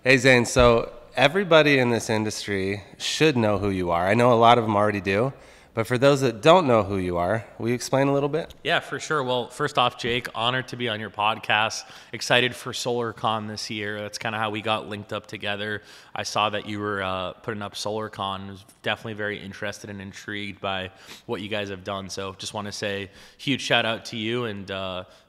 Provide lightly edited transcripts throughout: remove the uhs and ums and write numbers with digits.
Hey Zane, so everybody in this industry should know who you are. I know a lot of them already do, but for those that don't know who you are, will you explain a little bit? Yeah, for sure. Well, first off, Jake, honored to be on your podcast. Excited for SolarCon this year. That's kind of how we got linked up together. I saw that you were putting up SolarCon. Was definitely very interested and intrigued by what you guys have done. So just want to say huge shout out to you and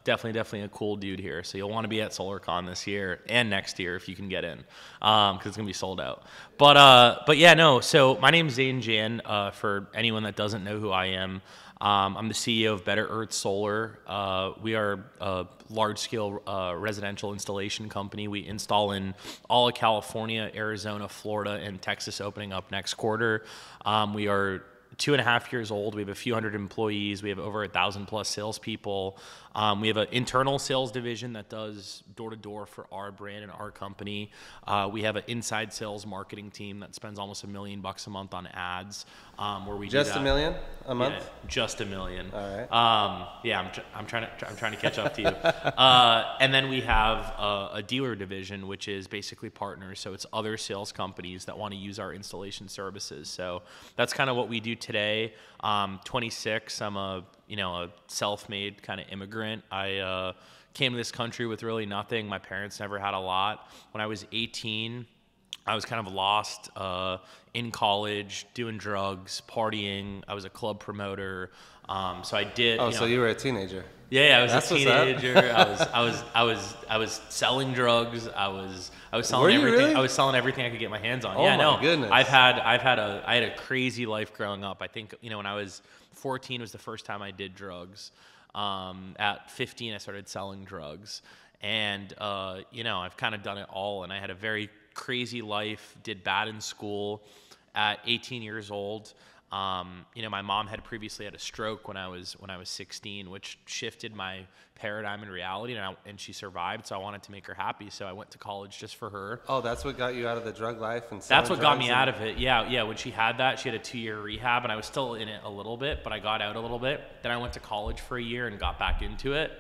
definitely a cool dude here. So you'll want to be at SolarCon this year and next year if you can get in, because it's gonna be sold out. But yeah, no. So my name's Zain Jan. For anyone that doesn't know who I am. I'm the CEO of Better Earth Solar. We are a large-scale residential installation company. We install in all of California, Arizona, Florida, and Texas opening up next quarter. We are 2.5 years old. We have a few hundred employees. We have over 1,000 plus salespeople. We have an internal sales division that does door-to-door for our brand and our company. We have an inside sales marketing team that spends almost $1 million a month on ads. Where we Just do $1 that. million a month? Yeah, just $1 million. All right. Yeah, I'm trying to catch up to you. And then we have a dealer division, which is basically partners. So it's other sales companies that want to use our installation services. So that's kind of what we do today. 26. I'm a self-made kind of immigrant. I came to this country with really nothing. My parents never had a lot. When I was 18. I was kind of lost in college, doing drugs, partying. I was a club promoter. So I did. So you were a teenager. Yeah, I was That's a teenager. I was selling drugs. I was selling Were you everything. really? I was selling everything I could get my hands on. Oh Yeah, my no. goodness. I had a crazy life growing up. I think when I was 14 was the first time I did drugs. At 15 I started selling drugs, and I've kind of done it all. And I had a very crazy life, did bad in school. At 18 years old, my mom had previously had a stroke when I was 16, which shifted my paradigm in reality, and she survived. So I wanted to make her happy. So I went to college just for her. Oh, that's what got you out of the drug life and That's what got me drugs out of it. Yeah. When she had that, she had a 2-year rehab, and I was still in it a little bit, but I got out a little bit. Then I went to college for a year and got back into it.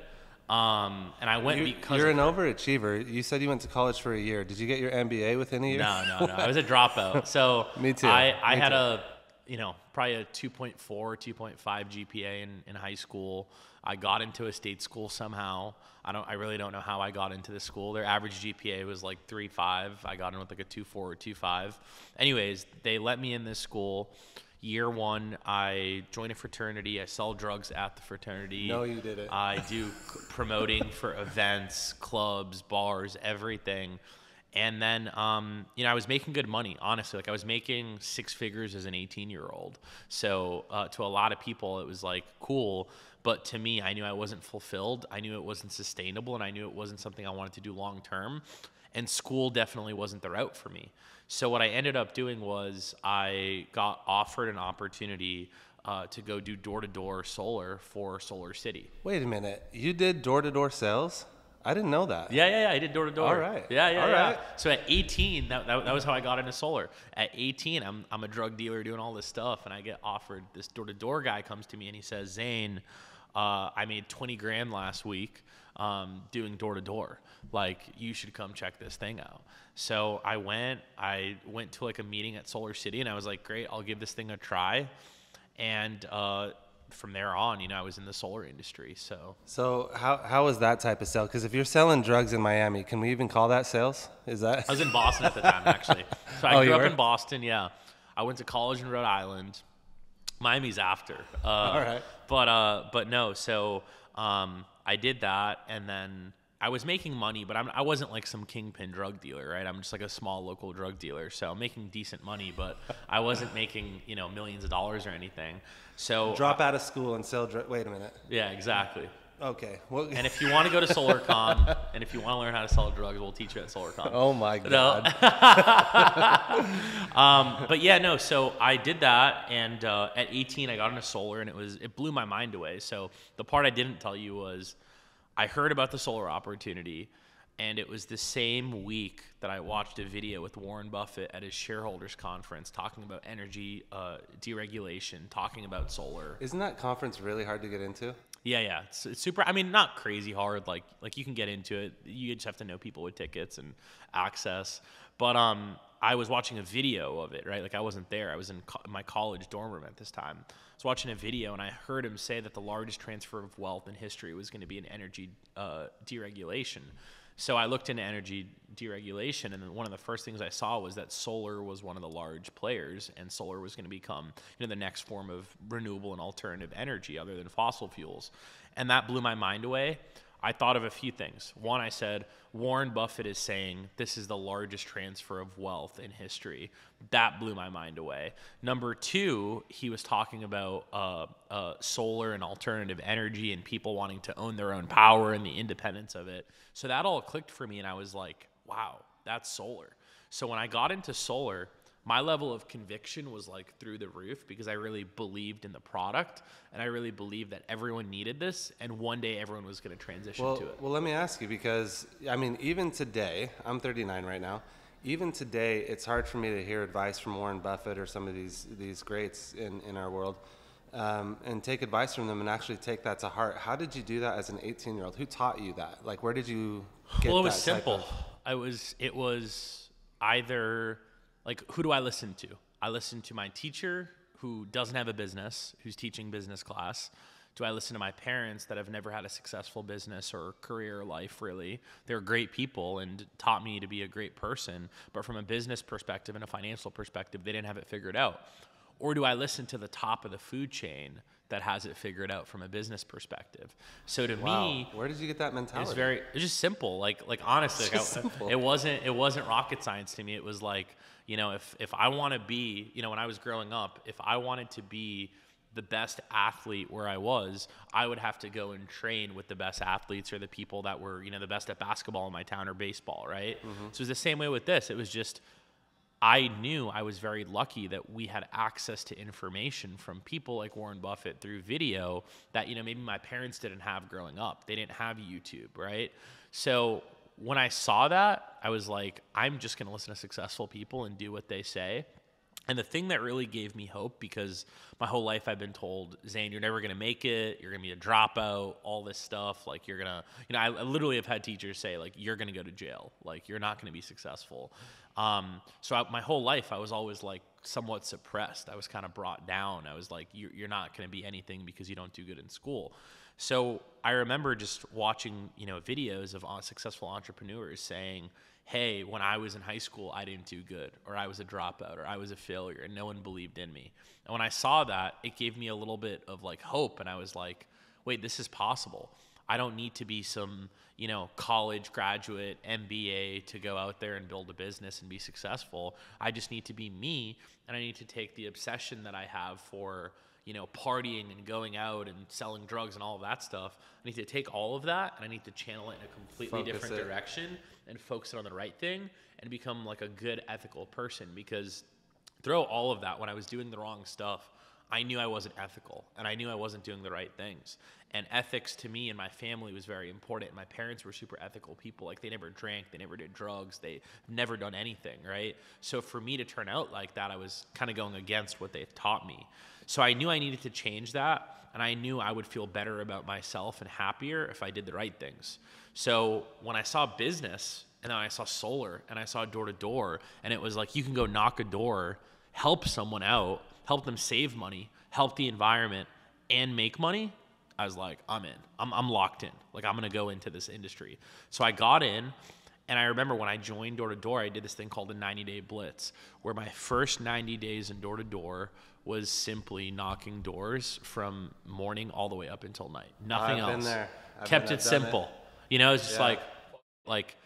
And I went because You're an overachiever. You said you went to college for a year. Did you get your MBA within a year? No. I was a dropout. So Me too. I Me had too. probably a 2.4, 2.5 GPA in high school. I got into a state school somehow. I really don't know how I got into this school. Their average GPA was like 3.5. I got in with like a 2.4 or 2.5. Anyways, they let me in this school. Year one, I joined a fraternity. I sell drugs at the fraternity. No, you didn't. I do promoting for events, clubs, bars, everything. And then, I was making good money, honestly. Like, I was making 6 figures as an 18-year-old. So to a lot of people, it was like cool. But to me, I knew I wasn't fulfilled. I knew it wasn't sustainable, and I knew it wasn't something I wanted to do long term. And school definitely wasn't the route for me. So what I ended up doing was I got offered an opportunity to go do door-to-door solar for Solar City. Wait a minute. You did door-to-door sales? I didn't know that. Yeah. I did door-to-door. All right. Yeah. All right. So at 18, that was how I got into solar. At 18, I'm a drug dealer doing all this stuff, and I get offered. This door-to-door guy comes to me, and he says, Zane, I made 20 grand last week doing door-to-door. Like, you should come check this thing out. So I went to like a meeting at Solar City, and I was like, great, I'll give this thing a try. And from there on, I was in the solar industry. So how was that type of sale? Because if you're selling drugs in Miami, can we even call that sales? Is that? I was in Boston at the time, actually. So I grew you up were? in Boston, yeah. I went to college in Rhode Island. Miami's after. All right. But no, so I did that, and then I was making money, but I wasn't like some kingpin drug dealer, right? I'm just like a small local drug dealer, so I'm making decent money, but I wasn't making millions of dollars or anything. So Drop out of school and sell drugs. Wait a minute. yeah, exactly. Okay. Well, And if you want to go to SolarCon, and if you want to learn how to sell drugs, we'll teach you at SolarCon. oh my God. But yeah, no. So I did that, and at 18, I got into solar, and it blew my mind away. So the part I didn't tell you was, I heard about the solar opportunity, and it was the same week that I watched a video with Warren Buffett at his shareholders conference talking about energy deregulation, talking about solar. Isn't that conference really hard to get into? Yeah. It's super. I mean, not crazy hard. Like you can get into it. You just have to know people with tickets and access. But I was watching a video of it, right? Like I wasn't there. I was in my college dorm room at this time. I was watching a video, and I heard him say that the largest transfer of wealth in history was going to be an energy deregulation. So I looked into energy deregulation, and then one of the first things I saw was that solar was one of the large players, and solar was going to become, the next form of renewable and alternative energy other than fossil fuels. And that blew my mind away. I thought of a few things. One, I said, Warren Buffett is saying this is the largest transfer of wealth in history. That blew my mind away. Number two, he was talking about solar and alternative energy and people wanting to own their own power and the independence of it. So that all clicked for me, and I was like, wow, that's solar. So when I got into solar, my level of conviction was like through the roof because I really believed in the product, and I really believed that everyone needed this, and one day everyone was going to transition to it. Well, let me ask you, because I mean, even today, I'm 39 right now. Even today, it's hard for me to hear advice from Warren Buffett or some of these greats in our world, and take advice from them and actually take that to heart. How did you do that as an 18-year-old? Who taught you that? Like, where did you get Well, it was that simple. type It was either like, who do I listen to? I listen to my teacher who doesn't have a business, who's teaching business class. Do I listen to my parents that have never had a successful business or career or life, really? They're great people and taught me to be a great person, but from a business perspective and a financial perspective, they didn't have it figured out. Or do I listen to the top of the food chain that has it figured out from a business perspective? So to me, where did you get that mentality? it's just simple. Like honestly, Simple. it wasn't rocket science to me. It was like, if I want to be, when I was growing up, if I wanted to be the best athlete where I was, I would have to go and train with the best athletes or the people that were, the best at basketball in my town or baseball, right? So it was the same way with this. It was just, I knew I was very lucky that we had access to information from people like Warren Buffett through video that, maybe my parents didn't have growing up. They didn't have YouTube, right? So when I saw that, I was like, I'm just going to listen to successful people and do what they say. And the thing that really gave me hope, because my whole life I've been told, Zain, you're never going to make it. You're going to be a dropout, all this stuff. Like, you're going to, I literally have had teachers say, like, you're going to go to jail. Like, you're not going to be successful. My whole life, I was always, like, somewhat suppressed. I was kind of brought down. I was like, you're not going to be anything because you don't do good in school. So I remember just watching, videos of successful entrepreneurs saying, hey, when I was in high school, I didn't do good, or I was a dropout, or I was a failure, and no one believed in me. And when I saw that, it gave me a little bit of like hope, and I was like, wait, this is possible. I don't need to be some, college graduate, MBA to go out there and build a business and be successful. I just need to be me, and I need to take the obsession that I have for, partying and going out and selling drugs and all of that stuff. I need to take all of that and I need to channel it in a completely different direction and focus it on the right thing and become like a good ethical person. Because through all of that, when I was doing the wrong stuff, I knew I wasn't ethical and I knew I wasn't doing the right things. And ethics to me and my family was very important. My parents were super ethical people. Like, they never drank, they never did drugs, they never done anything, right? So for me to turn out like that, I was kind of going against what they taught me. So I knew I needed to change that, and I knew I would feel better about myself and happier if I did the right things. So when I saw business, and then I saw solar, and I saw door to door, and it was like, you can go knock a door, help someone out, help them save money, help the environment, and make money, I was like, I'm in. I'm locked in. Like, I'm going to go into this industry. So I got in, and I remember when I joined door to door, I did this thing called the 90-day blitz, where my first 90 days in door to door was simply knocking doors from morning all the way up until night. Nothing else. I've been there. Kept it simple. It's just like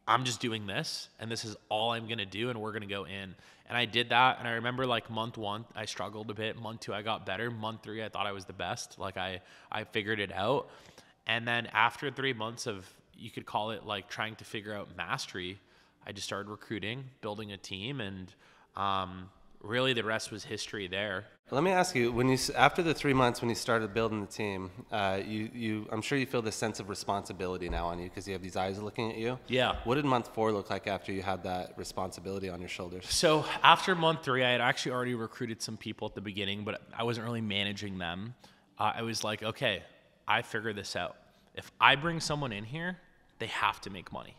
I'm just doing this, and this is all I'm going to do, and we're going to go in. And I did that, and I remember, like, month 1, I struggled a bit. Month 2, I got better. Month 3, I thought I was the best. Like, I figured it out. And then after 3 months of, you could call it, like, trying to figure out mastery, I just started recruiting, building a team, and really the rest was history there. Let me ask you, after the 3 months when you started building the team, I'm sure you feel this sense of responsibility now on you because you have these eyes looking at you. Yeah. What did month 4 look like after you had that responsibility on your shoulders? So after month 3, I had actually already recruited some people at the beginning, but I wasn't really managing them. I was like, okay, I figured this out. If I bring someone in here, they have to make money.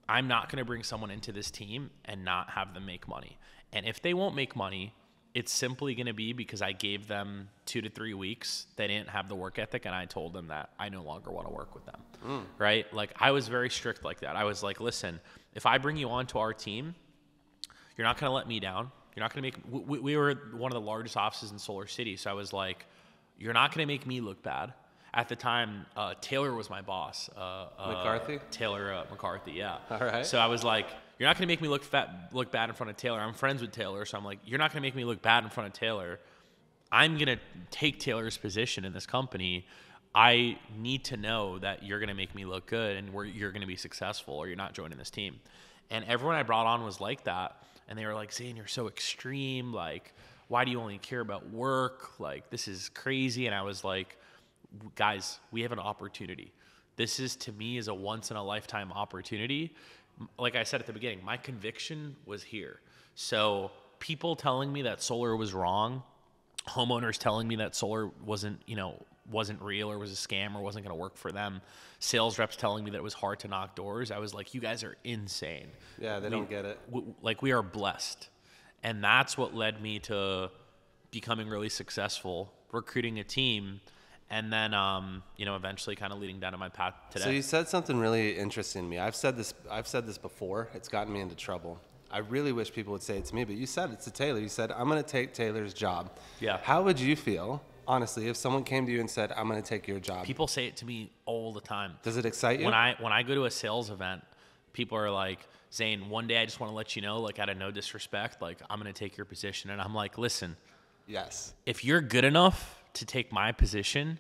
I'm not going to bring someone into this team and not have them make money. And if they won't make money, it's simply going to be because I gave them 2 to 3 weeks. They didn't have the work ethic, and I told them that I no longer want to work with them, right? Like, I was very strict like that. I was like, listen, if I bring you onto our team, you're not going to let me down. You're not going to make – we were one of the largest offices in Solar City, so I was like, you're not going to make me look bad. At the time, Taylor was my boss. McCarthy? Taylor McCarthy, yeah. All right. So I was like, you're not going to make me look bad in front of Taylor. I'm friends with Taylor, so I'm like, you're not going to make me look bad in front of Taylor. I'm going to take Taylor's position in this company. I need to know that you're going to make me look good and you're going to be successful, or you're not joining this team. And everyone I brought on was like that. And they were like, Zain, you're so extreme. Like, why do you only care about work? Like, this is crazy. And I was like, guys, we have an opportunity. This is, to me, is a once in a lifetime opportunity. Like I said at the beginning, my conviction was here. So people telling me that solar was wrong, homeowners telling me that solar wasn't real or was a scam or wasn't going to work for them, sales reps telling me that it was hard to knock doors. I was like, you guys are insane. Yeah, they don't get it. We are blessed. And that's what led me to becoming really successful, recruiting a team, and then, eventually kind of leading down to my path today. So you said something really interesting to me. I've said this before. It's gotten me into trouble. I really wish people would say it to me, but you said it to Taylor. You said, I'm going to take Taylor's job. Yeah. How would you feel, honestly, if someone came to you and said, I'm going to take your job? People say it to me all the time. Does it excite you? When I go to a sales event, people are like, Zain, one day I just want to let you know, like, out of no disrespect, like, I'm going to take your position. And I'm like, listen. Yes. If you're good enough to take my position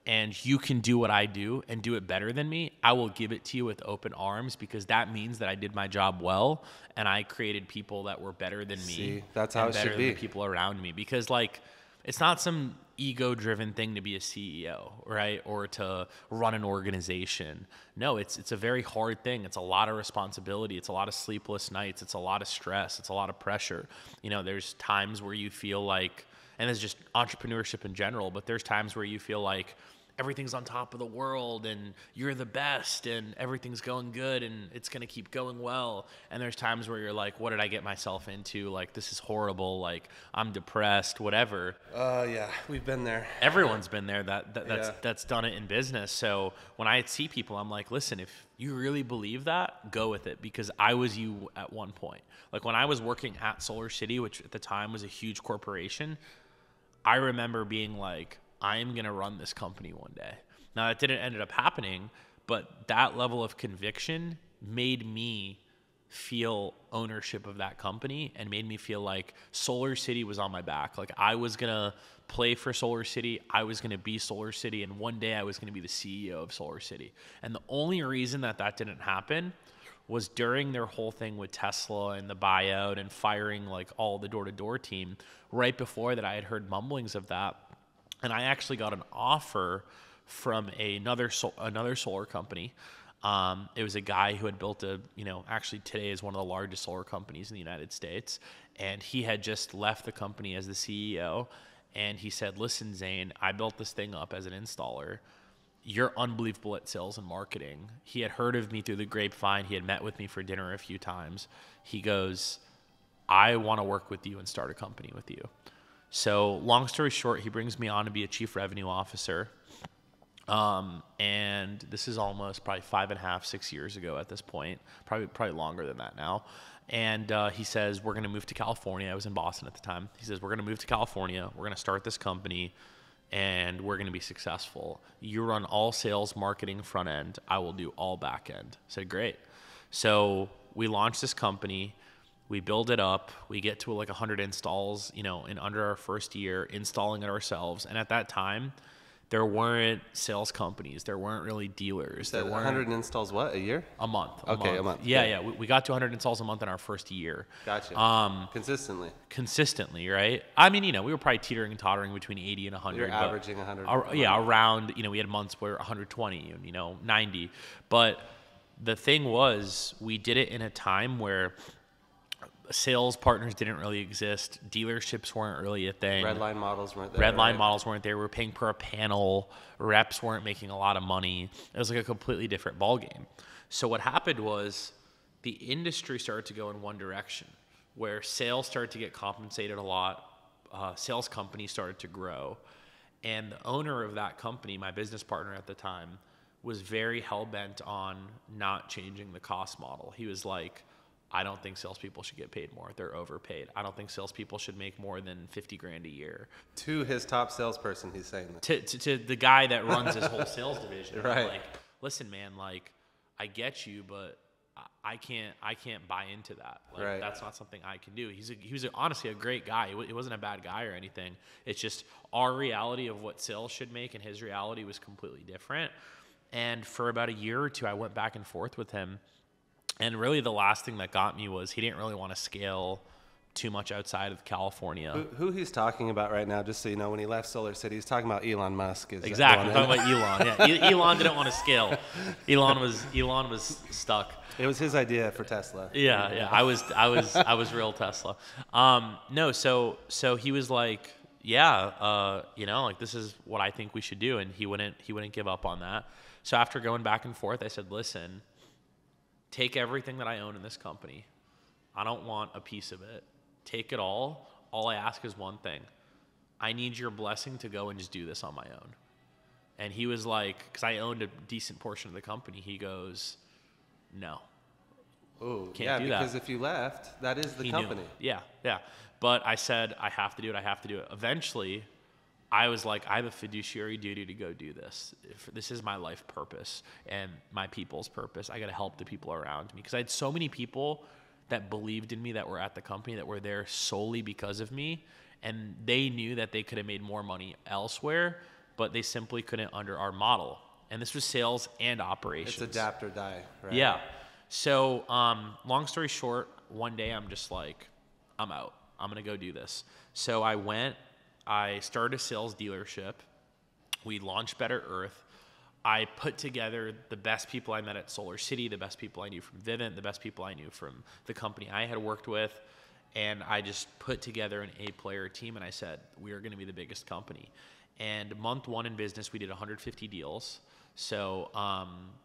and you can do what I do and do it better than me, I will give it to you with open arms, because that means that I did my job well and I created people that were better than me. See, that's how it should be. Better than the people around me. Because, like, it's not some ego-driven thing to be a CEO, right? Or to run an organization. No, it's a very hard thing. It's a lot of responsibility. It's a lot of sleepless nights. It's a lot of stress. It's a lot of pressure. There's times where you feel like, and it's just entrepreneurship in general, but there's times where you feel like everything's on top of the world and you're the best and everything's going good and it's going to keep going well. And there's times where you're like, what did I get myself into? Like, this is horrible. Like, I'm depressed, whatever. Yeah, we've been there. Everyone's been there that's done it in business. So when I see people, I'm like, listen, if you really believe that, go with it, because I was you at one point. Like, when I was working at Solar City, which at the time was a huge corporation, I remember being like, I am going to run this company one day. Now, that didn't end up happening, but that level of conviction made me feel ownership of that company and made me feel like Solar City was on my back. Like, I was going to play for Solar City. I was going to be Solar City. And one day I was going to be the CEO of Solar City. And the only reason that didn't happen was during their whole thing with Tesla and the buyout and firing like all the door-to-door team. Right before that, I had heard mumblings of that. And I actually got an offer from another solar company. It was a guy who had built actually today is one of the largest solar companies in the United States. And he had just left the company as the CEO. And he said, listen, Zain, I built this thing up as an installer. You're unbelievable at sales and marketing. He had heard of me through the grapevine. He had met with me for dinner a few times. He goes, I want to work with you and start a company with you. So long story short, he brings me on to be a chief revenue officer. And this is almost probably 5.5, 6 years ago at this point, probably longer than that now. And he says, we're going to move to California. I was in Boston at the time. He says, we're going to move to California. We're going to start this company and we're going to be successful. You run all sales, marketing, front end. I will do all back end. I said, great. So we launched this company. We build it up. We get to like 100 installs, in under our first year, installing it ourselves. And at that time, there weren't sales companies. There weren't really dealers. There weren't 100 installs, what, a year? A month. A month. Yeah. We got to 100 installs a month in our first year. Gotcha. Consistently, right? I mean, we were probably teetering and tottering between 80 and 100. You're averaging 100. Around, we had months where 120 and, 90. But the thing was, we did it in a time where sales partners didn't really exist. Dealerships weren't really a thing. Redline models weren't there. Redline models weren't there. We were paying per a panel. Reps weren't making a lot of money. It was like a completely different ballgame. So what happened was the industry started to go in one direction, where sales started to get compensated a lot. Sales companies started to grow. And the owner of that company, my business partner at the time, was very hell-bent on not changing the cost model. He was like, I don't think salespeople should get paid more. They're overpaid. I don't think salespeople should make more than $50,000 a year. To his top salesperson, he's saying that. To the guy that runs his whole sales division. Right. I'm like, listen, man, like, I get you, but I can't buy into that. Like, right. That's not something I can do. He was honestly a great guy. It wasn't a bad guy or anything. It's just our reality of what sales should make and his reality was completely different. And for about a year or two, I went back and forth with him. And really the last thing that got me was he didn't really want to scale too much outside of California. Who he's talking about right now, just so you know, when he left Solar City, he's talking about Elon Musk. Exactly. I'm talking about Elon. Yeah. Elon didn't want to scale. Elon was stuck. It was his idea for Tesla. Yeah. I was real Tesla. No, so he was like, yeah, like this is what I think we should do. And he wouldn't give up on that. So after going back and forth, I said, listen, take everything that I own in this company. I don't want a piece of it. Take it all. All I ask is one thing. I need your blessing to go and just do this on my own. And he was like, because I owned a decent portion of the company, he goes, no. Oh, Can't yeah, do that. because if you left, that is the He company. Knew. Yeah. But I said, I have to do it. Eventually, I was like, I have a fiduciary duty to go do this. This is my life purpose and my people's purpose. I got to help the people around me because I had so many people that believed in me that were at the company that were there solely because of me. And they knew that they could have made more money elsewhere, but they simply couldn't under our model. And this was sales and operations. It's adapt or die, right? Yeah. So long story short, one day I'm just like, I'm out. I'm going to go do this. So I started a sales dealership. We launched Better Earth. I put together the best people I met at Solar City, the best people I knew from Vivint, the best people I knew from the company I had worked with. And I just put together an A-player team, and I said, we are going to be the biggest company. And month one in business, we did 150 deals. So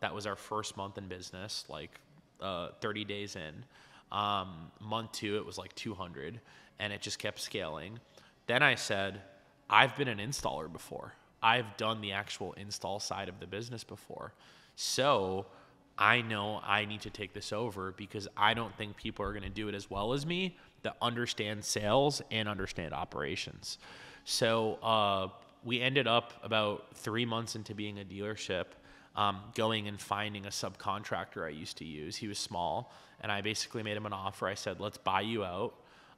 that was our first month in business, like 30 days in. Month two, it was like 200, and it just kept scaling. Then I said, I've been an installer before. I've done the actual install side of the business before. So I know I need to take this over because I don't think people are going to do it as well as me that understand sales and understand operations. So we ended up about 3 months into being a dealership, going and finding a subcontractor I used to use. He was small, and I basically made him an offer. I said, let's buy you out.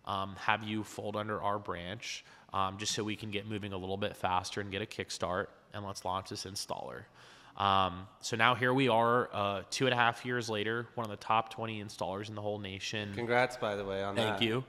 Have you fold under our branch just so we can get moving a little bit faster and get a kickstart, and let's launch this installer. So now here we are 2.5 years later, one of the top 20 installers in the whole nation. Congrats, by the way, on that. Thank you.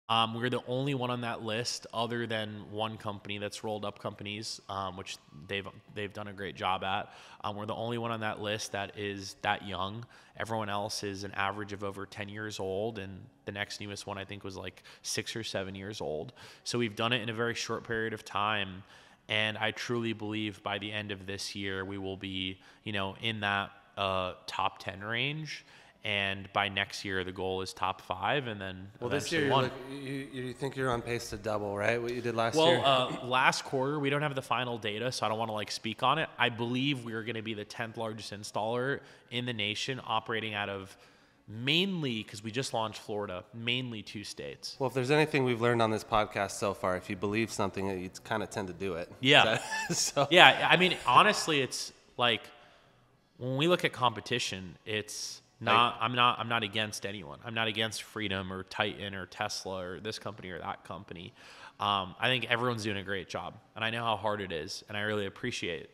We're the only one on that list other than one company that's rolled up companies, which they've done a great job at. We're the only one on that list that is that young. Everyone else is an average of over 10 years old, and the next newest one I think was like 6 or 7 years old. So we've done it in a very short period of time, and I truly believe by the end of this year we will be, in that top 10 range. And by next year, the goal is top 5, and then this year you think you're on pace to double, right? What you did last year. Last quarter we don't have the final data, so I don't want to speak on it. I believe we are going to be the 10th largest installer in the nation, operating out of mainly because we just launched Florida, mainly 2 states. Well, if there's anything we've learned on this podcast so far, if you believe something, you kind of tend to do it. Yeah. Yeah. I mean, honestly, it's like when we look at competition, it's. I'm not against anyone. I'm not against Freedom or Titan or Tesla or this company or that company. I think everyone's doing a great job, and I know how hard it is, and I really appreciate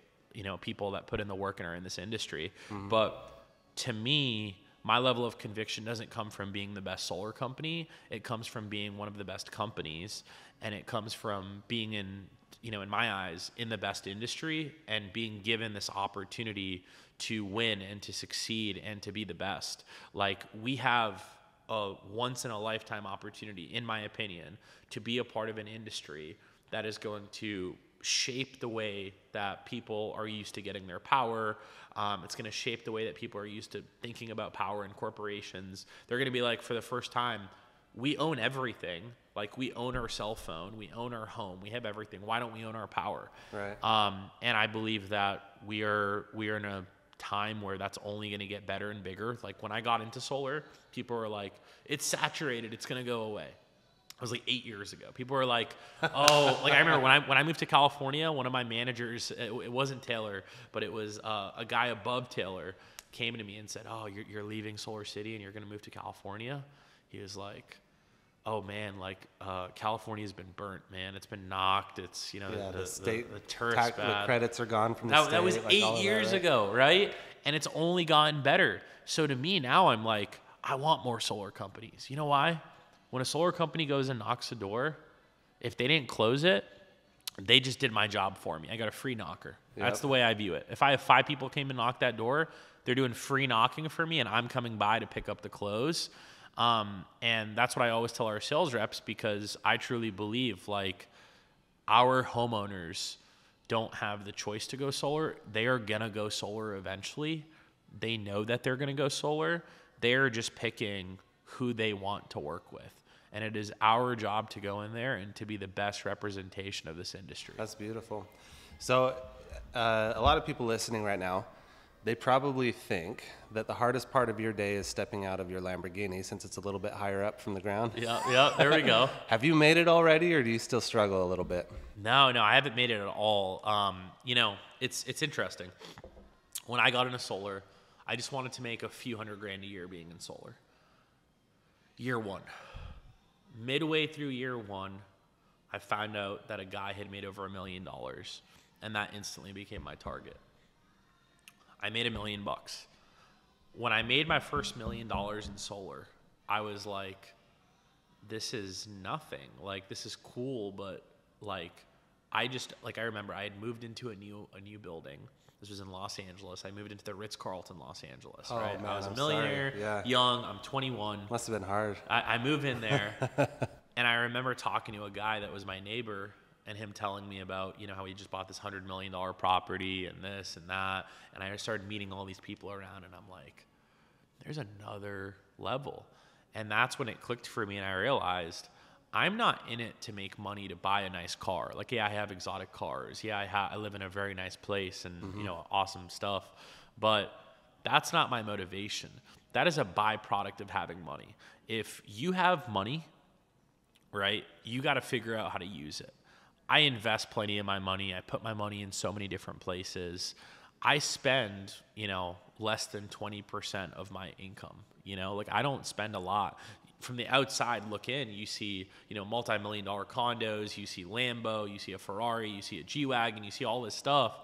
people that put in the work and are in this industry. Mm-hmm. But to me, my level of conviction doesn't come from being the best solar company. It comes from being one of the best companies, and it comes from being in my eyes, in the best industry and being given this opportunity to win and to succeed and to be the best. Like, we have a once in a lifetime opportunity, in my opinion, to be a part of an industry that is going to shape the way that people are used to getting their power. It's going to shape the way that people are used to thinking about power in corporations. They're going to be like, for the first time, we own everything. Like, we own our cell phone, we own our home, we have everything. Why don't we own our power? Right. And I believe that we are in a time where that's only going to get better and bigger. Like, when I got into solar, people were like, it's saturated, it's going to go away. It was like 8 years ago. People were like, oh, like I remember when I moved to California, one of my managers, it wasn't Taylor, but it was a guy above Taylor, came to me and said, oh, you're leaving Solar City and you're going to move to California? He was like, oh man, like California's been burnt, man. It's been knocked. It's, the state, the tourist the credits are gone from the state. That was like 8 years ago, right? And it's only gotten better. So to me now, I'm like, I want more solar companies. You know why? When a solar company goes and knocks the door, if they didn't close it, they just did my job for me. I got a free knocker. Yep. That's the way I view it. If I have 5 people came and knock that door, they're doing free knocking for me, and I'm coming by to pick up the close. And that's what I always tell our sales reps, because I truly believe, like, our homeowners don't have the choice to go solar. They are going to go solar eventually. They know that they're going to go solar. They're just picking who they want to work with. And it is our job to go in there and to be the best representation of this industry. That's beautiful. So a lot of people listening right now, they probably think that the hardest part of your day is stepping out of your Lamborghini, since it's a little bit higher up from the ground. Yeah, there we go. Have you made it already, or do you still struggle a little bit? No, I haven't made it at all. It's interesting. When I got into solar, I just wanted to make a few $100,000 a year being in solar. Year one. Midway through year one, I found out that a guy had made over $1 million, and that instantly became my target. I made $1 million. When I made my first $1 million in solar, I was like, this is nothing. Like, this is cool, but like, I remember I had moved into a new building. This was in Los Angeles. I moved into the Ritz-Carlton Los Angeles, right? Man, I was a millionaire, young, I'm 21. Must have been hard. I move in there, and I remember talking to a guy that was my neighbor, and him telling me about, how he just bought this $100 million property and this and that. And I started meeting all these people around, and I'm like, there's another level. And that's when it clicked for me, and I realized I'm not in it to make money to buy a nice car. Like, yeah, I have exotic cars. Yeah, I live in a very nice place and, awesome stuff. But that's not my motivation. That is a byproduct of having money. If you have money, right, you got to figure out how to use it. I invest plenty of my money. I put my money in so many different places. I spend, less than 20% of my income. Like, I don't spend a lot. From the outside look in, you see, multi-million-dollar condos, you see Lambo, you see a Ferrari, you see a G-Wagon, you see all this stuff.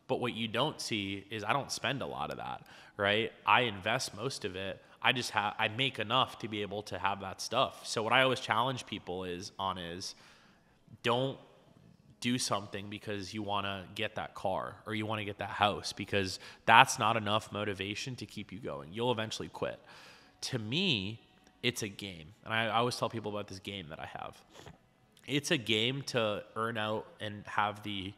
But what you don't see is I don't spend a lot of that, right? I invest most of it. I make enough to be able to have that stuff. So what I always challenge people is don't do something because you want to get that car or you want to get that house, because that's not enough motivation to keep you going. You'll eventually quit. To me, it's a game. And I always tell people about this game that I have. It's a game to earn out and have the,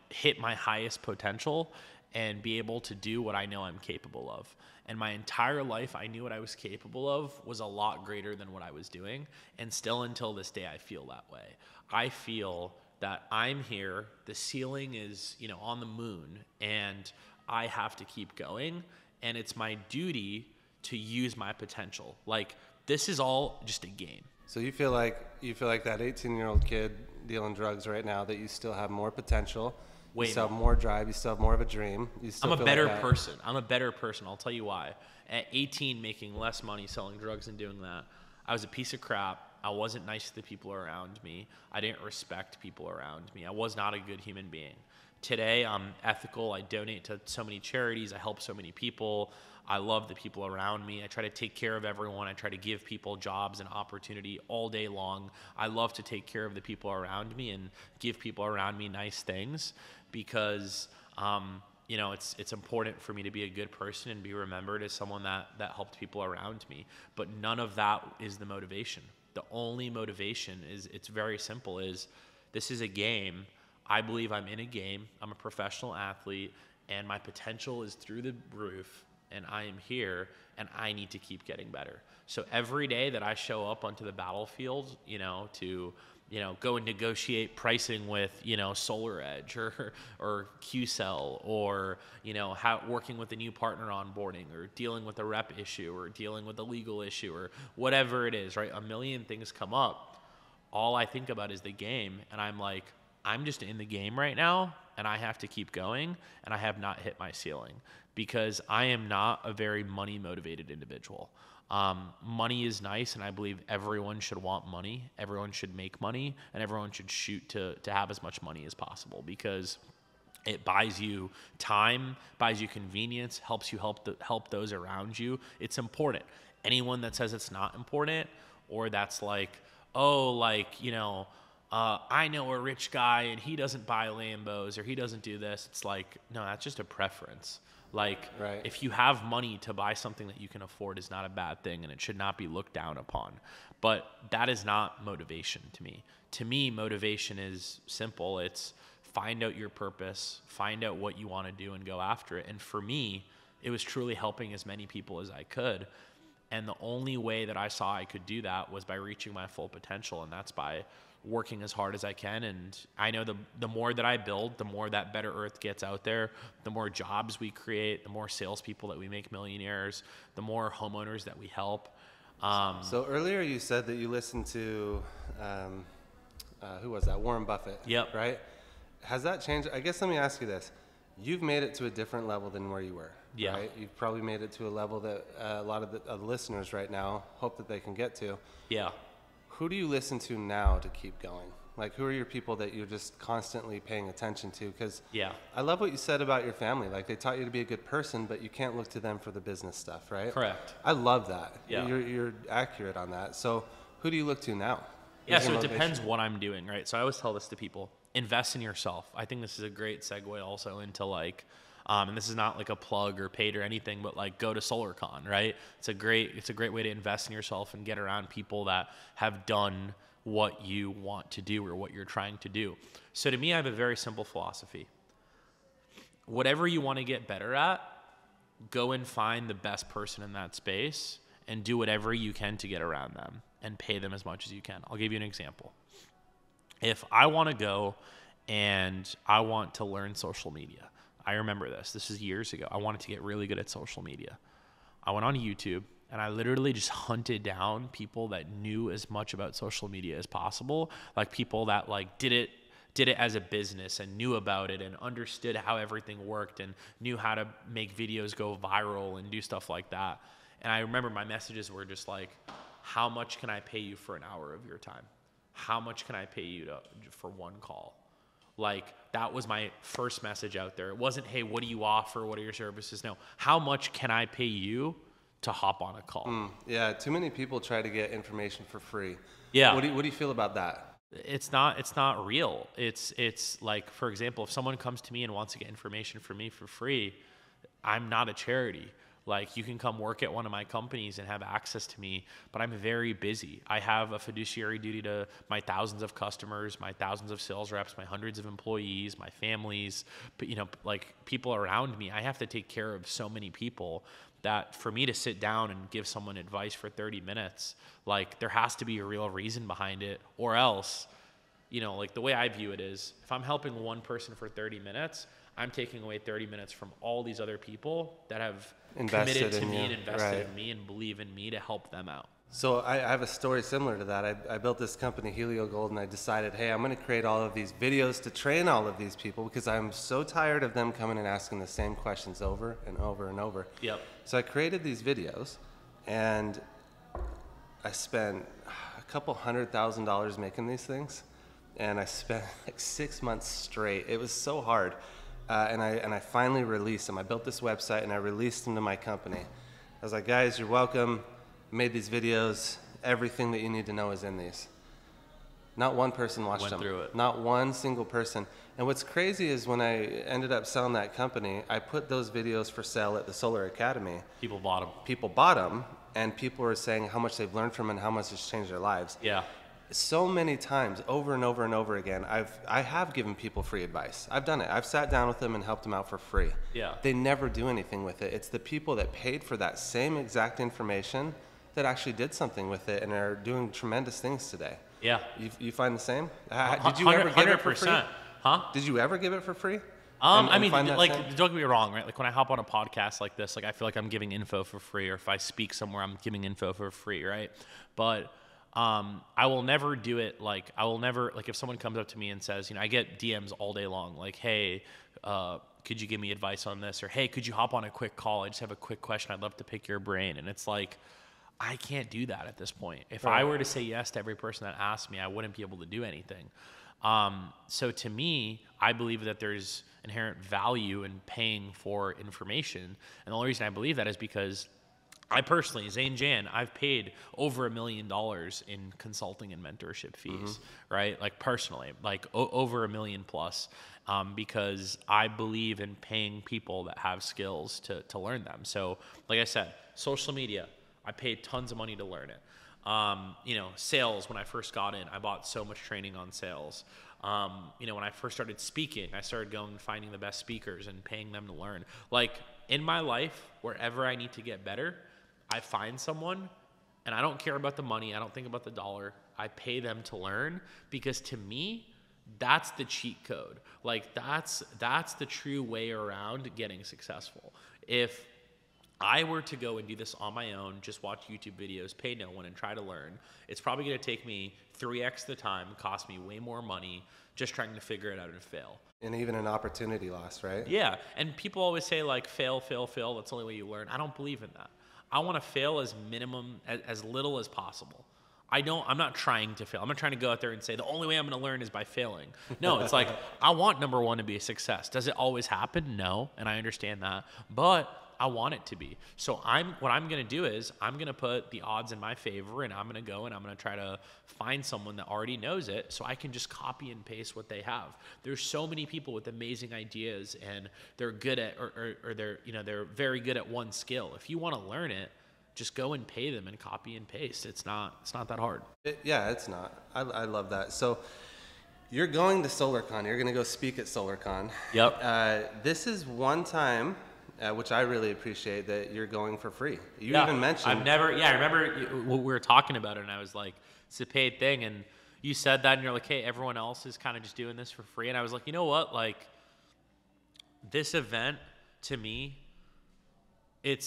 hit my highest potential and be able to do what I know I'm capable of. And my entire life, I knew what I was capable of was a lot greater than what I was doing. And still until this day, I feel that way. I feel that I'm here, the ceiling is, on the moon, and I have to keep going. And it's my duty to use my potential. Like, this is all just a game. So you feel like that 18-year-old kid dealing drugs right now, that you still have more potential, you still have more drive, you still have more of a dream. I'm a better person. I'm a better person. I'll tell you why. At 18, making less money selling drugs and doing that, I was a piece of crap. I wasn't nice to the people around me. I didn't respect people around me. I was not a good human being. Today, I'm ethical. I donate to so many charities. I help so many people. I love the people around me. I try to take care of everyone. I try to give people jobs and opportunity all day long. I love to take care of the people around me and give people around me nice things, because you know, it's important for me to be a good person and be remembered as someone that helped people around me. But none of that is the motivation. The only motivation is, it's very simple, is this is a game. I believe I'm in a game. I'm a professional athlete, and my potential is through the roof, and I am here, and I need to keep getting better. So every day that I show up onto the battlefield, you know, to, you know, go and negotiate pricing with, you know, Solar Edge or QCell, or, you know, working with a new partner onboarding, or dealing with a rep issue, or dealing with a legal issue, or whatever it is, right? A million things come up. All I think about is the game, and I'm like, I'm just in the game right now, and I have to keep going, and I have not hit my ceiling, because I am not a very money motivated individual. Money is nice, and I believe everyone should want money. Everyone should make money, and everyone should shoot to have as much money as possible, because it buys you time, buys you convenience, helps you help those around you. It's important. Anyone that says it's not important, or that's like, oh, like, you know, I know a rich guy and he doesn't buy Lambos, or he doesn't do this. It's like, no, that's just a preference. Like, Right. If you have money to buy something that you can afford, is not a bad thing, and it should not be looked down upon. But that is not motivation to me. To me, motivation is simple. It's find out your purpose, find out what you want to do, and go after it. And for me, it was truly helping as many people as I could. And the only way that I saw I could do that was by reaching my full potential, and that's by working as hard as I can. And I know the more that I build, the more that Better Earth gets out there, the more jobs we create, the more salespeople that we make millionaires, the more homeowners that we help. So earlier you said that you listened to, who was that? Warren Buffett. Yep. Right? Has that changed? I guess let me ask you this. You've made it to a different level than where you were. Yeah. Right? You've probably made it to a level that a lot of the listeners right now hope that they can get to. Yeah. Who do you listen to now to keep going? Like, who are your people that you're just constantly paying attention to? Because Yeah. I love what you said about your family. Like, they taught you to be a good person, but you can't look to them for the business stuff, right? Correct. I love that. Yeah. You're accurate on that. So who do you look to now? Yeah, Who's so your it motivation? depends what I'm doing, right? So I always tell this to people: invest in yourself. I think this is a great segue also into like, and this is not like a plug or paid or anything, but like, go to SolarCon, right? It's a great way to invest in yourself and get around people that have done what you want to do or what you're trying to do. So to me, I have a very simple philosophy. Whatever you want to get better at, go and find the best person in that space and do whatever you can to get around them and pay them as much as you can. I'll give you an example. If I want to go and I want to learn social media, I remember this is years ago. I wanted to get really good at social media. I went on YouTube and I literally just hunted down people that knew as much about social media as possible, like people that like did it as a business and knew about it and understood how everything worked and knew how to make videos go viral and do stuff like that. And I remember my messages were just like, how much can I pay you for an hour of your time? How much can I pay you for one call? Like, that was my first message out there. It wasn't, hey, what do you offer? What are your services? No, how much can I pay you to hop on a call? Yeah, too many people try to get information for free. Yeah. What do you feel about that? It's not real. It's like, for example, if someone comes to me and wants to get information from me for free, I'm not a charity. Like, you can come work at one of my companies and have access to me, but I'm very busy. I have a fiduciary duty to my thousands of customers, my thousands of sales reps, my hundreds of employees, my families, but like people around me. I have to take care of so many people that for me to sit down and give someone advice for 30 minutes, like, there has to be a real reason behind it, or else, like the way I view it is, if I'm helping one person for 30 minutes, I'm taking away 30 minutes from all these other people that have committed to me and invested in me and believe in me to help them out. So I have a story similar to that. I built this company, Helio Gold, and I decided, hey, I'm going to create all of these videos to train all of these people because I'm so tired of them coming and asking the same questions over and over and over. Yep. So I created these videos, and I spent a couple $100,000 making these things, and I spent like 6 months straight. It was so hard. And I finally released them. I built this website and I released them to my company. I was like, guys, you're welcome. I made these videos. Everything that you need to know is in these. Not one person watched Went them. through it. Not one single person. And what's crazy is when I ended up selling that company, I put those videos for sale at the Solar Academy. People bought them. People bought them, and people were saying how much they've learned from them and how much it's changed their lives. Yeah. So many times, over and over and over again, I have given people free advice. I've done it. I've sat down with them and helped them out for free. Yeah. They never do anything with it. It's the people that paid for that same exact information that actually did something with it and are doing tremendous things today. Yeah. You find the same? Did you ever give it for free? 100%. Huh? Did you ever give it for free? I mean, find that like, same? don't get me wrong, right? Like, when I hop on a podcast like this, like, I feel like I'm giving info for free, or if I speak somewhere, I'm giving info for free, right? But I will never do it. Like, I will never, like, if someone comes up to me and says, you know, I get DMs all day long, like, hey, could you give me advice on this? Or, hey, could you hop on a quick call? I just have a quick question. I'd love to pick your brain. And it's like, I can't do that at this point. If I were to say yes to every person that asked me, I wouldn't be able to do anything. So to me, I believe that there's inherent value in paying for information. And the only reason I believe that is because I personally, Zain Jan, I've paid over $1 million in consulting and mentorship fees, right? Like, personally, like over $1 million plus, because I believe in paying people that have skills to learn them. So like I said, social media, I paid tons of money to learn it. You know, sales, when I first got in, I bought so much training on sales. You know, when I first started speaking, I started going and finding the best speakers and paying them to learn. Like, in my life, wherever I need to get better, I find someone, and I don't care about the money. I don't think about the dollar. I pay them to learn, because to me, that's the cheat code. Like, that's the true way around getting successful. If I were to go and do this on my own, just watch YouTube videos, pay no one, and try to learn, it's probably going to take me 3x the time, cost me way more money, just trying to figure it out and fail. And even an opportunity loss, right? Yeah, and people always say, like, fail, fail, fail, that's the only way you learn. I don't believe in that. I want to fail as minimum, as little as possible. I'm not trying to fail. I'm not trying to go out there and say the only way I'm going to learn is by failing. No, it's like, I want number one to be a success. Does it always happen? No, and I understand that, but I want it to be. So what I'm going to do is I'm going to put the odds in my favor, and I'm going to go and I'm going to try to find someone that already knows it, so I can just copy and paste what they have. There's so many people with amazing ideas, and they're good at, or they're very good at one skill. If you want to learn it, just go and pay them and copy and paste. It's not that hard. It's not. I love that. So you're going to SolarCon. You're going to go speak at SolarCon. Yep. This is one time, which I really appreciate, that you're going for free. You even mentioned. I remember we were talking about it, and I was like, it's a paid thing. And you said that, and you're like, hey, everyone else is kind of just doing this for free. And I was like, you know what? Like, this event, to me, I'm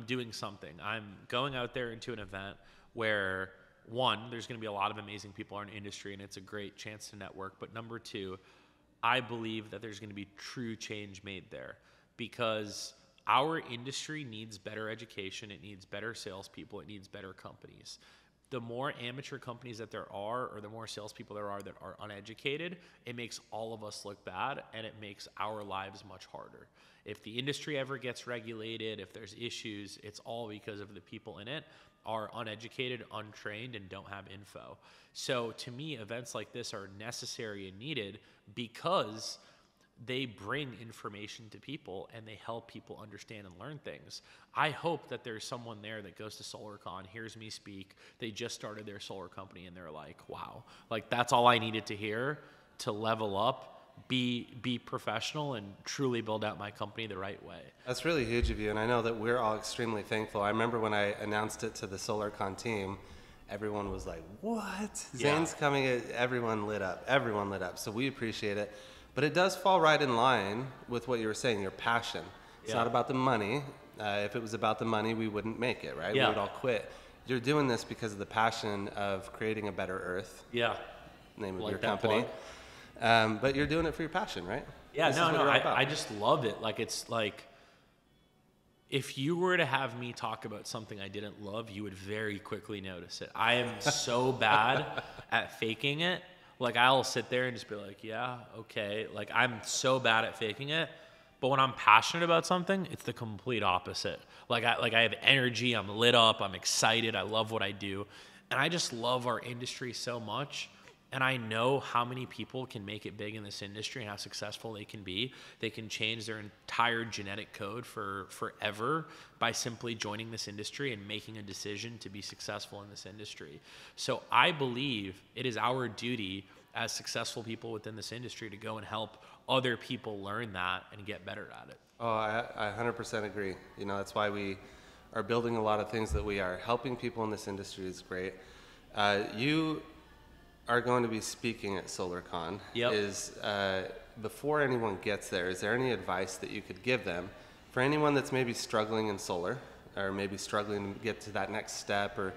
doing something. I'm going out there into an event where, one, there's going to be a lot of amazing people in our industry, and it's a great chance to network. But number two, I believe that there's going to be true change made there, because our industry needs better education. It needs better salespeople. It needs better companies. The more amateur companies that there are, or the more salespeople there are that are uneducated, it makes all of us look bad, and it makes our lives much harder. If the industry ever gets regulated, if there's issues, it's all because of the people in it are uneducated, untrained, and don't have info. So to me, events like this are necessary and needed because they bring information to people and they help people understand and learn things. I hope that there's someone there that goes to SolarCon, hears me speak, they just started their solar company, and they're like, wow, like, that's all I needed to hear to level up, be professional, and truly build out my company the right way. That's really huge of you, and I know that we're all extremely thankful. I remember when I announced it to the SolarCon team, everyone was like, what? Zane's coming. Everyone lit up. So we appreciate it. But it does fall right in line with what you were saying, your passion. It's not about the money. If it was about the money, we wouldn't make it, right? We would all quit. You're doing this because of the passion of creating a better earth. Yeah. Name of your company. But you're doing it for your passion, right? Yeah, I just love it. Like, it's like, if you were to have me talk about something I didn't love, you would very quickly notice it. I am so bad at faking it. Like, I'll sit there and just be like, yeah, okay. Like, I'm so bad at faking it. But when I'm passionate about something, it's the complete opposite. Like I have energy, I'm lit up, I'm excited, I love what I do. And I just love our industry so much. And I know how many people can make it big in this industry and how successful they can be. They can change their entire genetic code for forever by simply joining this industry and making a decision to be successful in this industry. So I believe it is our duty as successful people within this industry to go and help other people learn that and get better at it. Oh, I 100% agree. You know, that's why we are building a lot of things that we are. Helping people in this industry is great. You are going to be speaking at SolarCon. Yep. Before anyone gets there, is there any advice that you could give them for anyone that's maybe struggling in solar, or maybe struggling to get to that next step, or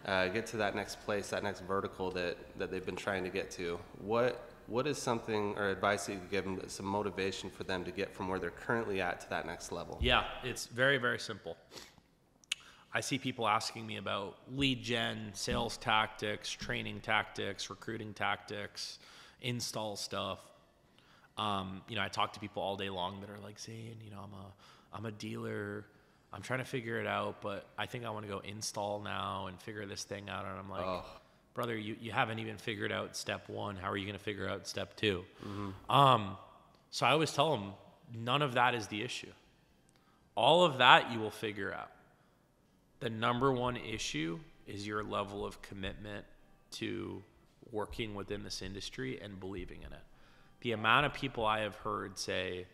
get to that next place, that next vertical that they've been trying to get to? What is something or advice that you could give them, some motivation for them to get from where they're currently at to that next level? Yeah, it's very, very simple. I see people asking me about lead gen, sales tactics, training tactics, recruiting tactics, install stuff. I talk to people all day long that are like, Zain, I'm a dealer. I'm trying to figure it out, but I think I want to go install now and figure this thing out. And I'm like, brother, you haven't even figured out step one. How are you going to figure out step two? Mm-hmm. So I always tell them, none of that is the issue. All of that you will figure out. The number one issue is your level of commitment to working within this industry and believing in it. The amount of people I have heard say,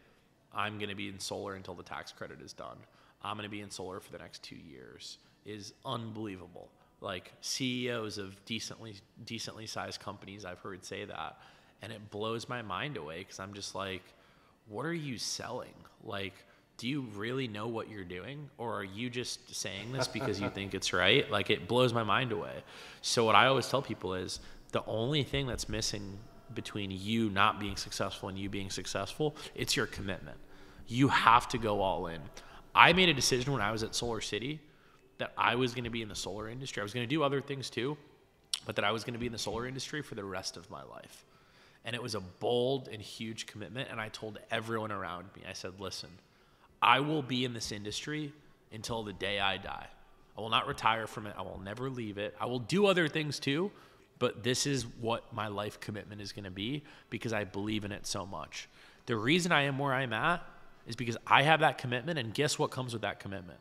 I'm going to be in solar until the tax credit is done. I'm going to be in solar for the next 2 years is unbelievable. Like CEOs of decently sized companies, I've heard say that. And it blows my mind away because I'm just like, what are you selling? Like, do you really know what you're doing? Or are you just saying this because you think it's right? Like, it blows my mind away. So what I always tell people is the only thing that's missing between you not being successful and you being successful, it's your commitment. You have to go all in. I made a decision when I was at Solar City that I was going to be in the solar industry. I was going to do other things too, but that I was going to be in the solar industry for the rest of my life. And it was a bold and huge commitment. And I told everyone around me, I said, listen, I will be in this industry until the day I die. I will not retire from it. I will never leave it. I will do other things too, but this is what my life commitment is going to be because I believe in it so much. The reason I am where I'm at is because I have that commitment, and guess what comes with that commitment?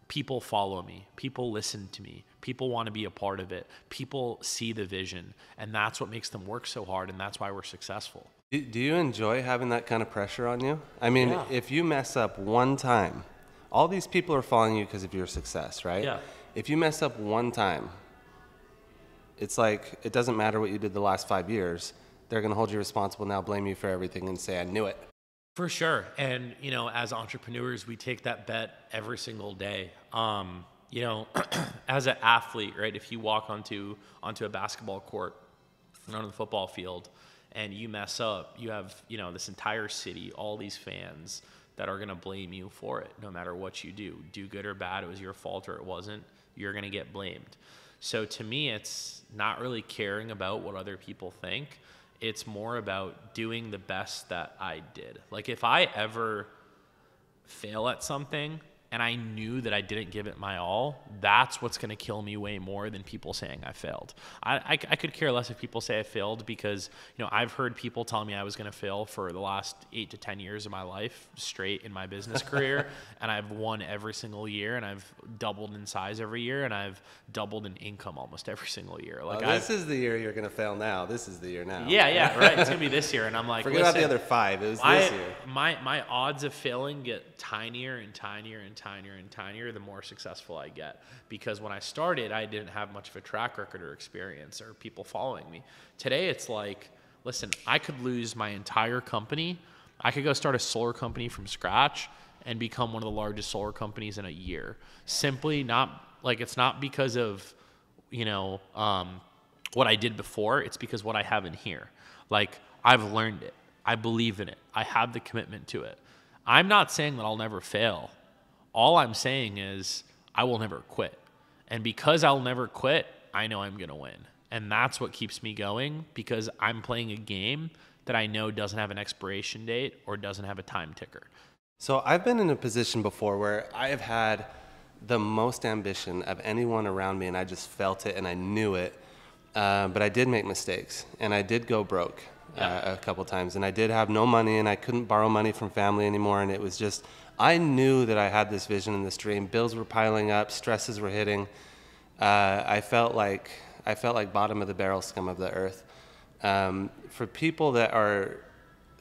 People follow me. People listen to me. People want to be a part of it. People see the vision, and that's what makes them work so hard, and that's why we're successful. Do you enjoy having that kind of pressure on you? I mean, Yeah. If you mess up one time, all these people are following you because of your success, right? Yeah. If you mess up one time, it's like it doesn't matter what you did the last 5 years. They're going to hold you responsible now, blame you for everything, and say, I knew it. For sure. And, as entrepreneurs, we take that bet every single day. As an athlete, right, if you walk onto a basketball court, on the football field, and you mess up, you have, this entire city, all these fans that are going to blame you for it, no matter what you do. Do good or bad, it was your fault or it wasn't, you're going to get blamed. So to me, it's not really caring about what other people think. It's more about doing the best that I did. Like, if I ever fail at something and I knew that I didn't give it my all, that's what's going to kill me way more than people saying I failed. I could care less if people say I failed because, I've heard people tell me I was going to fail for the last 8 to 10 years of my life straight in my business career. And I've won every single year, and I've doubled in size every year, and I've doubled in income almost every single year. Like, this is the year you're going to fail now. This is the year now. Yeah, right. It's going to be this year. And I'm like, forget about the other 5. It was this year. My odds of failing get tinier and tinier and tinier and tinier the more successful I get. Because when I started, I didn't have much of a track record or experience or people following me. Today, it's like, listen, I could lose my entire company. I could go start a solar company from scratch and become one of the largest solar companies in a year. Simply it's not because of, what I did before. It's because what I have in here. Like, I've learned it. I believe in it. I have the commitment to it. I'm not saying that I'll never fail. All I'm saying is I will never quit. And because I'll never quit, I know I'm going to win. And that's what keeps me going, because I'm playing a game that I know doesn't have an expiration date or doesn't have a time ticker. So I've been in a position before where I have had the most ambition of anyone around me, and I just felt it and I knew it. But I did make mistakes, and I did go broke a couple times, and I did have no money, and I couldn't borrow money from family anymore, and it was just, I knew that I had this vision and this dream. Bills were piling up, stresses were hitting. I felt like bottom of the barrel, scum of the earth. For people that are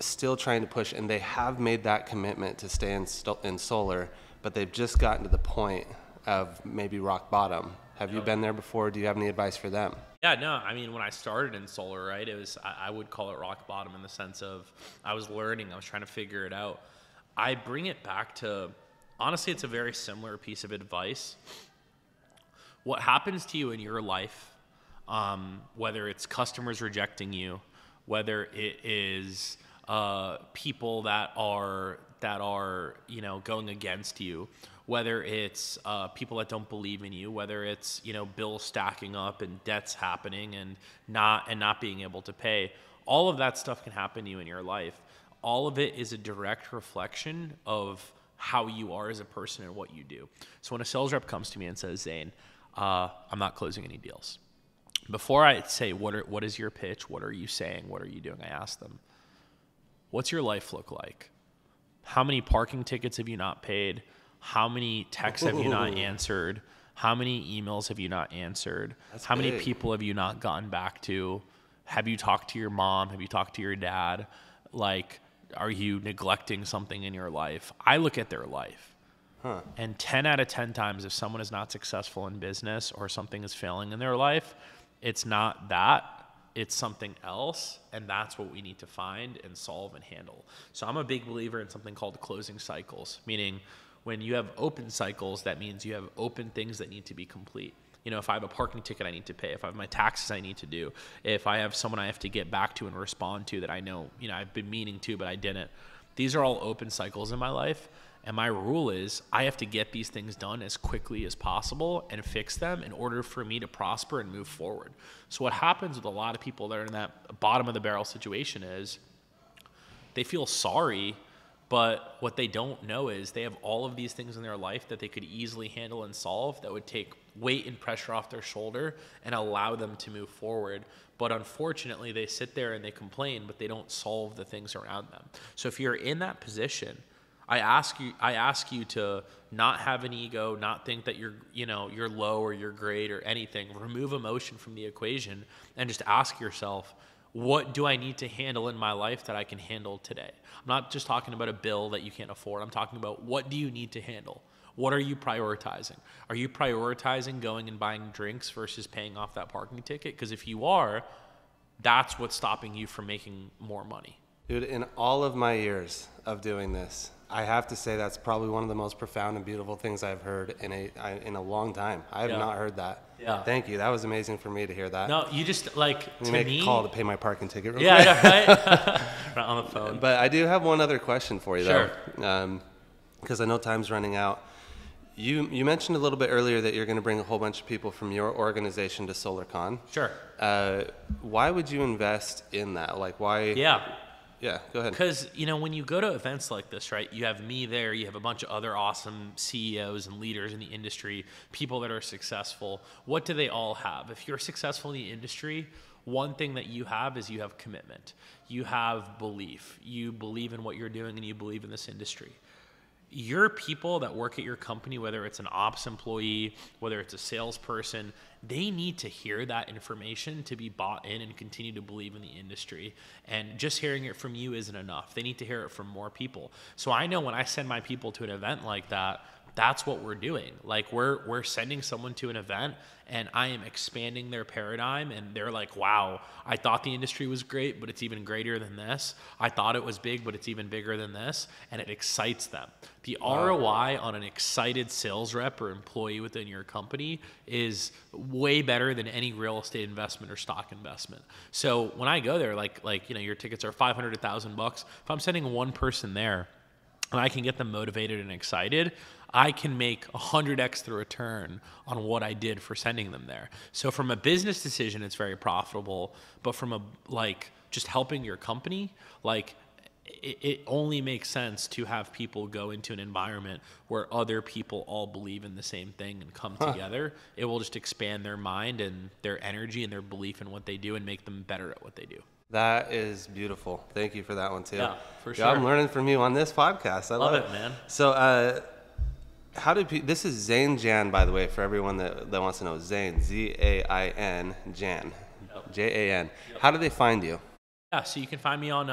still trying to push, and they have made that commitment to stay in solar, but they've just gotten to the point of maybe rock bottom. Have you been there before? Do you have any advice for them? Yeah, no, I mean, when I started in solar, right, it was, I would call it rock bottom in the sense of I was learning, I was trying to figure it out. I bring it back to, honestly, it's a very similar piece of advice. What happens to you in your life, whether it's customers rejecting you, whether it is people that are going against you, whether it's people that don't believe in you, whether it's bills stacking up and debts happening and not being able to pay, all of that stuff can happen to you in your life. All of it is a direct reflection of how you are as a person and what you do. So when a sales rep comes to me and says, Zain, I'm not closing any deals, before I say what is your pitch, what are you saying, what are you doing, I ask them, what's your life look like? How many parking tickets have you not paid? How many texts have you not answered? How many emails have you not answered? How many people have you not gotten back to? Have you talked to your mom? Have you talked to your dad? Like, are you neglecting something in your life? I look at their life. And 10 out of 10 times, if someone is not successful in business or something is failing in their life, it's not that. It's something else, and that's what we need to find and solve and handle. So I'm a big believer in something called closing cycles, meaning when you have open cycles, that means you have open things that need to be complete. If I have a parking ticket I need to pay, if I have my taxes I need to do, if I have someone I have to get back to and respond to that I know, I've been meaning to, but I didn't. These are all open cycles in my life. And my rule is I have to get these things done as quickly as possible and fix them in order for me to prosper and move forward. So what happens with a lot of people that are in that bottom of the barrel situation is they feel sorry, but what they don't know is they have all of these things in their life that they could easily handle and solve that would take weight and pressure off their shoulder and allow them to move forward. But unfortunately, they sit there and they complain, but they don't solve the things around them. So if you're in that position, I ask you to not have an ego, not think that you're low or you're great or anything. Remove emotion from the equation and just ask yourself, what do I need to handle in my life that I can handle today? I'm not just talking about a bill that you can't afford. I'm talking about, what do you need to handle? What are you prioritizing? Are you prioritizing going and buying drinks versus paying off that parking ticket? Because if you are, that's what's stopping you from making more money. Dude, in all of my years of doing this, I have to say that's probably one of the most profound and beautiful things I've heard in a long time. I have not heard that. Yeah. Thank you. That was amazing for me to hear that. No, you just make a call to pay my parking ticket real quick. Yeah, right. Right on the phone. But I do have one other question for you, though. Sure. Because I know time's running out. You mentioned a little bit earlier that you're going to bring a whole bunch of people from your organization to SolarCon. Sure. Why would you invest in that? Like, why? Yeah, go ahead. Because, when you go to events like this, right, you have me there, you have a bunch of other awesome CEOs and leaders in the industry, people that are successful. What do they all have? If you're successful in the industry, one thing that you have is you have commitment. You have belief. You believe in what you're doing and you believe in this industry. Your people that work at your company, whether it's an ops employee, whether it's a salesperson, they need to hear that information to be bought in and continue to believe in the industry. And just hearing it from you isn't enough. They need to hear it from more people. So I know when I send my people to an event like that, that's what we're doing. Like we're sending someone to an event and I am expanding their paradigm and they're like, wow, I thought the industry was great, but it's even greater than this. I thought it was big, but it's even bigger than this. And it excites them. The ROI on an excited sales rep or employee within your company is way better than any real estate investment or stock investment. So when I go there, like your tickets are $500 to $1,000. If I'm sending one person there and I can get them motivated and excited, I can make 100x the return on what I did for sending them there. So from a business decision, it's very profitable, but from just helping your company, it only makes sense to have people go into an environment where other people all believe in the same thing and come together. It will just expand their mind and their energy and their belief in what they do and make them better at what they do. That is beautiful. Thank you for that one too. Yeah, for sure. Yeah, I'm learning from you on this podcast. I love it, man. So, how do this is Zain Jan, by the way, for everyone that wants to know. Zain, Zain, Jan, Jan. Yep. How do they find you? Yeah, so you can find me on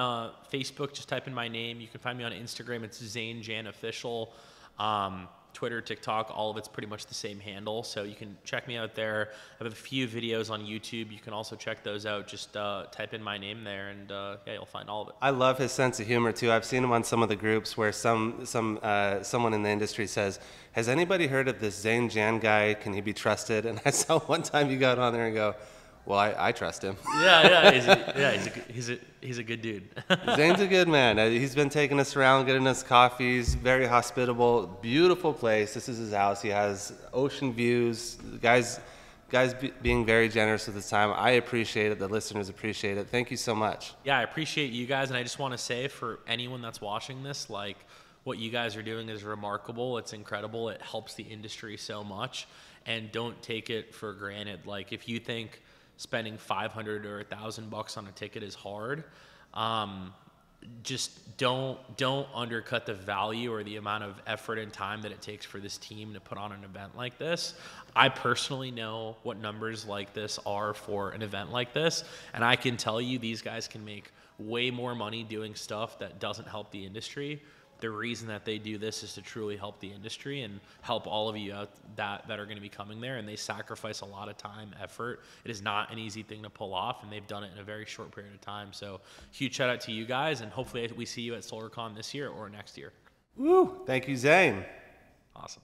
Facebook. Just type in my name. You can find me on Instagram. It's Zain Jan Official. Twitter, TikTok, all of it's pretty much the same handle. So you can check me out there. I have a few videos on YouTube. You can also check those out. Just type in my name there, and yeah, you'll find all of it. I love his sense of humor too. I've seen him on some of the groups where someone in the industry says, "Has anybody heard of this Zain Jan guy? Can he be trusted?" And I saw one time you got on there and go, "Well, I trust him." He's a good dude. Zane's a good man. He's been taking us around, getting us coffees. Very hospitable, beautiful place. This is his house. He has ocean views. Guys being very generous with his time. I appreciate it. The listeners appreciate it. Thank you so much. Yeah, I appreciate you guys, and I just want to say for anyone that's watching this, like, what you guys are doing is remarkable. It's incredible. It helps the industry so much, and don't take it for granted. Like, if you think spending $500 or $1,000 on a ticket is hard, just don't undercut the value or the amount of effort and time that it takes for this team to put on an event like this. I personally know what numbers like this are for an event like this, and I can tell you these guys can make way more money doing stuff that doesn't help the industry. The reason that they do this is to truly help the industry and help all of you out that are going to be coming there, and they sacrifice a lot of time, effort. It is not an easy thing to pull off, and they've done it in a very short period of time. So huge shout out to you guys, and hopefully we see you at SolarCon this year or next year. Woo! Thank you, Zain. Awesome.